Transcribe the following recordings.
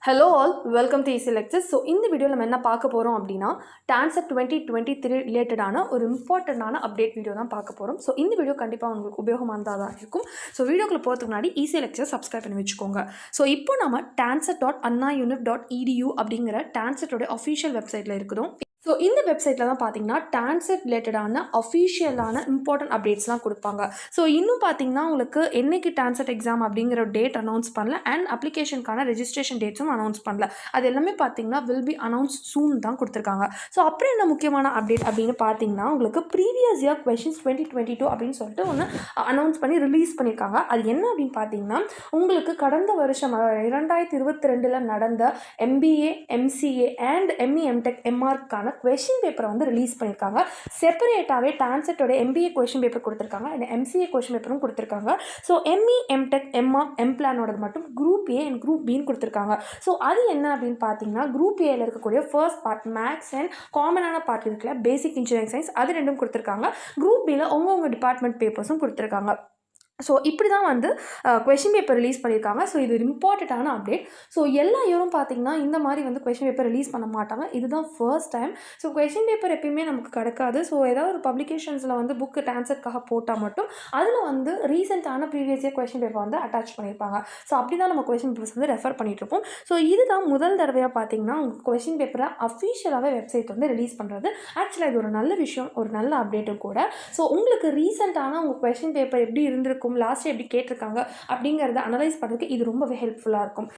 Hello all, welcome to Easy Lectures. So இந்த வீடியோவில் நம்ம என்ன பார்க்க போகிறோம் அப்படின்னா Tancet 2023 ரிலேட்டடான ஒரு இம்பார்ட்டண்டான அப்டேட் வீடியோ தான் பார்க்க போகிறோம். ஸோ இந்த வீடியோ கண்டிப்பாக உங்களுக்கு உபயோகமானதாக தான் இருக்கும். ஸோ வீடியோக்குள்ள போகிறதுக்கு முன்னாடி ஈஸி லெக்சர் சப்ஸ்கிரைப் பண்ணி வச்சுக்கோங்க. ஸோ இப்போ நம்ம tancet.annaunif.edu அப்படிங்கிற டான்செட்டோட அஃபிஷியல் வெப்சைட்டில் இருக்கிறோம். ஸோ இந்த வெப்சைட்டில் தான் பார்த்தீங்கன்னா டான்செட் ரிலேட்டடான அஃபிஷியலான இம்பார்ட்டன்ட் அப்டேட்ஸ்லாம் கொடுப்பாங்க. ஸோ இன்னும் பார்த்தீங்கன்னா உங்களுக்கு என்னைக்கு டான்செட் எக்ஸாம் அப்படிங்கிற டேட் அனௌன்ஸ் பண்ணல அண்ட் அப்ளிகேஷனுக்கான ரெஜிஸ்ட்ரேஷன் டேட்ஸும் அனௌன்ஸ் பண்ணல. அது எல்லாமே பார்த்தீங்கன்னா வில் பி அனௌன்ஸ் சூன் தான் கொடுத்துருக்காங்க. ஸோ அப்புறம் என்ன முக்கியமான அப்டேட் அப்படின்னு பார்த்தீங்கன்னா உங்களுக்கு ப்ரீவியஸ் இயர் கொஷின்ஸ் 2022 அப்படின்னு சொல்லிட்டு ஒன்று அனௌன்ஸ் பண்ணி ரிலீஸ் பண்ணியிருக்காங்க. அது என்ன அப்படின்னு பார்த்தீங்கன்னா உங்களுக்கு கடந்த வருஷம் 2022 நடந்த MBA, MCA and ME, MTech, MRக்கான கொஷின் பேப்பரை வந்து ரிலீஸ் பண்ணியிருக்காங்க. செப்பரேட்டாகவே டான்செட்டோட MBA கொஷின் பேப்பர் கொடுத்துருக்காங்க அண்ட் MCA கொஷின் பேப்பரும் கொடுத்துருக்காங்க. ஸோ ME, MTech, MR, MPLANோடது மட்டும் குரூப் A அண்ட் குரூப் பின்னு கொடுத்துருக்காங்க. ஸோ அது என்ன அப்படின்னு பார்த்தீங்கன்னா குரூப் ஏல இருக்கக்கூடிய ஃபர்ஸ்ட் பார்ட் மேக்ஸ் அண்ட் காமனான பார்ட் இருக்குல்ல பேசிக் இன்ஜினியரிங் சயின்ஸ் அது ரெண்டும் கொடுத்துருக்காங்க. குரூப் பியில் உங்க டிபார்ட்மெண்ட் பேப்பர்ஸும் கொடுத்துருக்காங்க. ஸோ இப்படி தான் வந்து கொஷின் பேப்பர் ரிலீஸ் பண்ணியிருக்காங்க. ஸோ இது ஒரு இம்பார்ட்டண்ட்டான அப்டேட். ஸோ எல்லா இயரும் பார்த்தீங்கன்னா இந்த மாதிரி வந்து கொஷின் பேப்பர் ரிலீஸ் பண்ண மாட்டாங்க. இதுதான் first time. So question paper எப்பயுமே நமக்கு கிடைக்காது. ஸோ ஏதாவது ஒரு பப்ளிகேஷன்ஸில் வந்து புக்கு டான்செட்காக போட்டால் மட்டும் அதில் வந்து ரீசெண்டான ப்ரீவியஸ் இயர் கொஷின் பேப்பர் வந்து அட்டாச் பண்ணியிருப்பாங்க. ஸோ அப்படி தான் நம்ம கொஷின் பேப்பர்ஸ் வந்து ரெஃபர் பண்ணிகிட்ருப்போம். ஸோ இதுதான் முதல் தடவையாக பார்த்தீங்கன்னா உங்களுக்கு கொஷின் பேப்பரை அஃபிஷியலாகவே வெப்சைட் வந்து ரிலீஸ் பண்ணுறது. ஆக்சுவலாக இது ஒரு நல்ல விஷயம், ஒரு நல்ல அப்டேட்டும் கூட. ஸோ உங்களுக்கு ரீசெண்டான உங்கள் கொஷின் பேப்பர் எப்படி இருந்திருக்கும், லாஸ்ட் எப்படி கேட்டிருக்காங்க அப்படிங்கிறத அனலைஸ் பண்ணுறதுக்கு இது ரொம்பவே ஹெல்ப்ஃபுல்லாக இருக்கும்.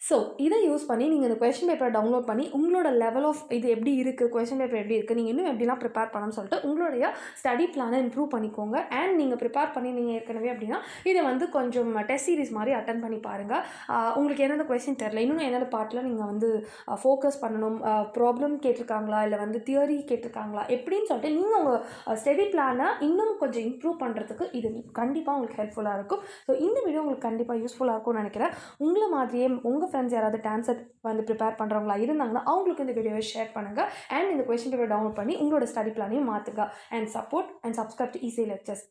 ஸோ இதை யூஸ் பண்ணி நீங்கள் இந்த கொஷின் பேப்பரை டவுன்லோட் பண்ணி உங்களோட லெவல் ஆஃப் இது எப்படி இருக்குது, கொஷின் பேப்பர் எப்படி இருக்குது, நீங்கள் இன்னும் எப்படிலாம் ப்ரிப்பேர் பண்ணணும்னு சொல்லிட்டு உங்களுடைய ஸ்டடி பிளானை இம்ப்ரூவ் பண்ணிக்கோங்க. அண்ட் நீங்கள் ப்ரிப்பேர் பண்ணி நீங்கள் ஏற்கனவே அப்படின்னா இதை வந்து கொஞ்சம் டெஸ்ட் சீரிஸ் மாதிரி அட்டன் பண்ணி பாருங்கள். உங்களுக்கு எந்தெந்த கொஷின் தெரில, இன்னும் எந்தெந்த பார்ட்டில் நீங்கள் வந்து ஃபோக்கஸ் பண்ணணும், ப்ராப்ளம் கேட்டிருக்காங்களா இல்லை வந்து தியரி கேட்டிருக்காங்களா எப்படின்னு சொல்லிட்டு நீங்கள் உங்கள் ஸ்டடி பிளானை இன்னும் கொஞ்சம் இம்ப்ரூவ் பண்ணுறதுக்கு இது கண்டிப்பாக உங்களுக்கு ஹெல்ப்ஃபுல்லாக இருக்கும். ஸோ இந்த வீடியோ உங்களுக்கு கண்டிப்பாக யூஸ்ஃபுல்லாக இருக்கும்னு நினைக்கிறேன். உங்களை மாதிரியே உங்கள் ஃப்ரெண்ட்ஸ் யாராவது டான்செட் வந்து ப்ரிப்பேர் பண்ணுறவங்களா இருந்தாங்கன்னா அவங்களுக்கு இந்த வீடியோவை ஷேர் பண்ணுங்கள். அண்ட் இந்த கொஷின் பேப்பர் டவுன்லோட் பண்ணி உங்களோட ஸ்டடி பிளானையும் மாற்றுங்க. And support and subscribe to easy lectures.